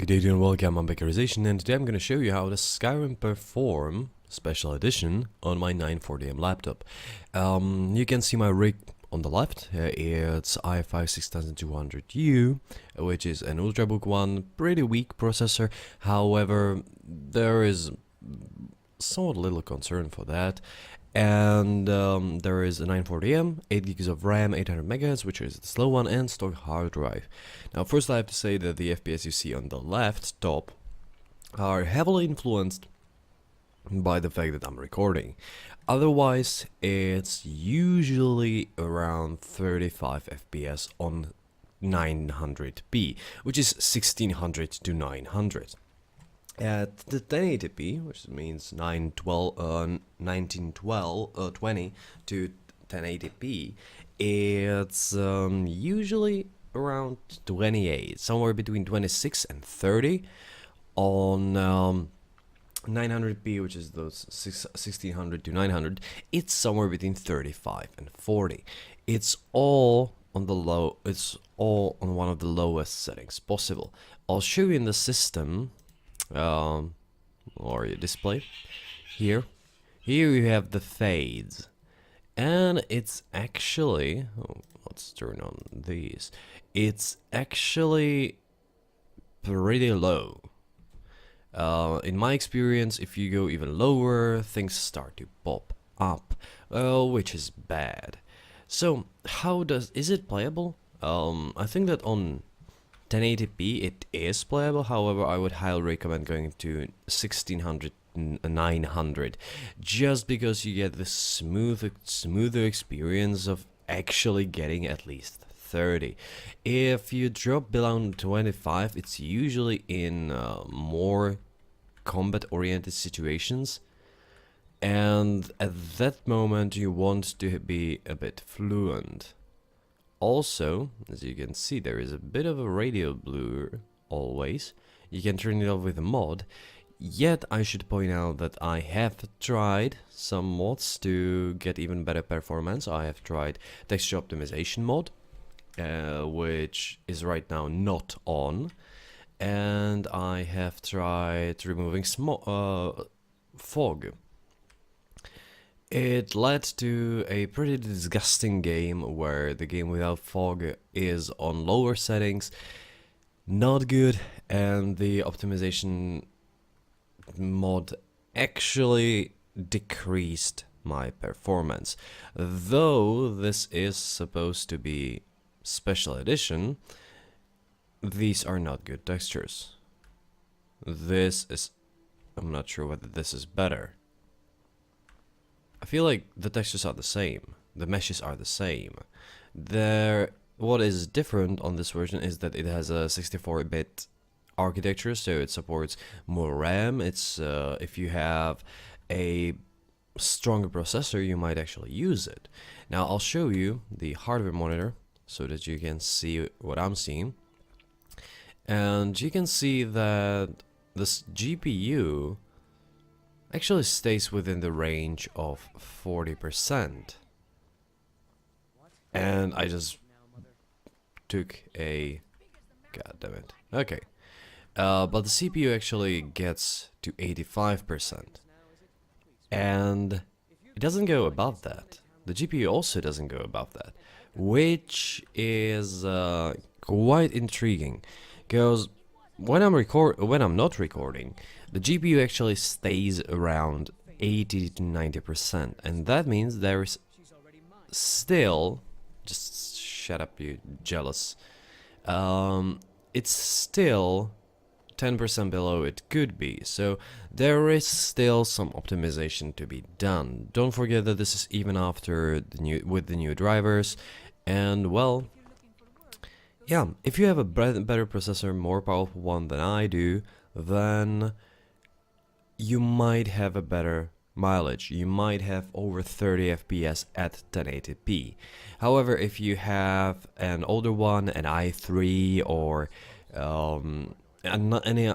Good day and welcome, I'm Beckerization, and today I'm going to show you how does Skyrim perform Special Edition on my 940M laptop. You can see my rig on the left. It's i5 6200U, which is an Ultrabook one, pretty weak processor. However, there is somewhat little concern for that. And there is a 940M, 8 gigs of RAM, 800 MHz, which is the slow one, and stock hard drive. Now, first I have to say that the FPS you see on the left top are heavily influenced by the fact that I'm recording. Otherwise, it's usually around 35 FPS on 900p, which is 1600 to 900. At the 1080p, which means 1920 to 1080p, it's usually around 28, somewhere between 26 and 30. On 900p, which is those 1600 to 900, it's somewhere between 35 and 40. It's all on the low. It's all on one of the lowest settings possible. I'll show you in the system. Or your display here you have the fades, and it's actually let's turn on these. It's actually pretty low. In my experience, if you go even lower, things start to pop up, which is bad. So is it playable? I think that on 1080p it is playable. However, I would highly recommend going to 1600 900, just because you get the smoother experience of actually getting at least 30. If you drop below 25, it's usually in more combat oriented situations, and at that moment you want to be a bit fluent. Also, as you can see, there is a bit of a radio blur always. You can turn it off with a mod. Yet I should point out that I have tried some mods to get even better performance. I have tried texture optimization mod, which is right now not on, and I have tried removing fog. It led to a pretty disgusting game where the game without fog is on lower settings, not good, and the optimization mod actually decreased my performance. Though this is supposed to be special edition, these are not good textures. I'm not sure whether this is better. I feel like the textures are the same, the meshes are the same. What is different on this version is that it has a 64-bit architecture, so it supports more RAM. It's if you have a stronger processor, you might actually use it. Now I'll show you the hardware monitor so that you can see what I'm seeing, and you can see that this GPU actually stays within the range of 40%. And I just took a... God damn it. Okay. But the CPU actually gets to 85%. And it doesn't go above that. The GPU also doesn't go above that. Which is quite intriguing. Because when I'm not recording, the GPU actually stays around 80 to 90%, and that means there's still, just shut up, you jealous. It's still 10% below it could be, so there is still some optimization to be done. Don't forget that this is even after with the new drivers, and well, yeah, if you have a better processor, more powerful one than I do, then you might have a better mileage. You might have over 30 FPS at 1080p. However, if you have an older one, an i3 or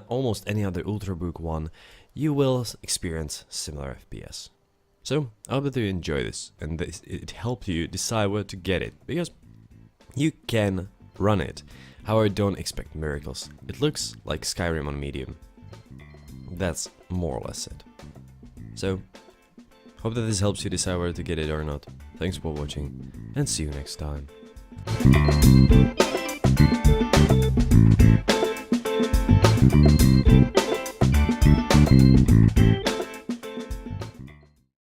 almost any other Ultrabook one, you will experience similar FPS. So I hope that you enjoy this and it helped you decide where to get it, because you can run it However, don't expect miracles. It looks like Skyrim on medium. That's more or less it. So, hope that this helps you decide whether to get it or not. Thanks for watching, and see you next time.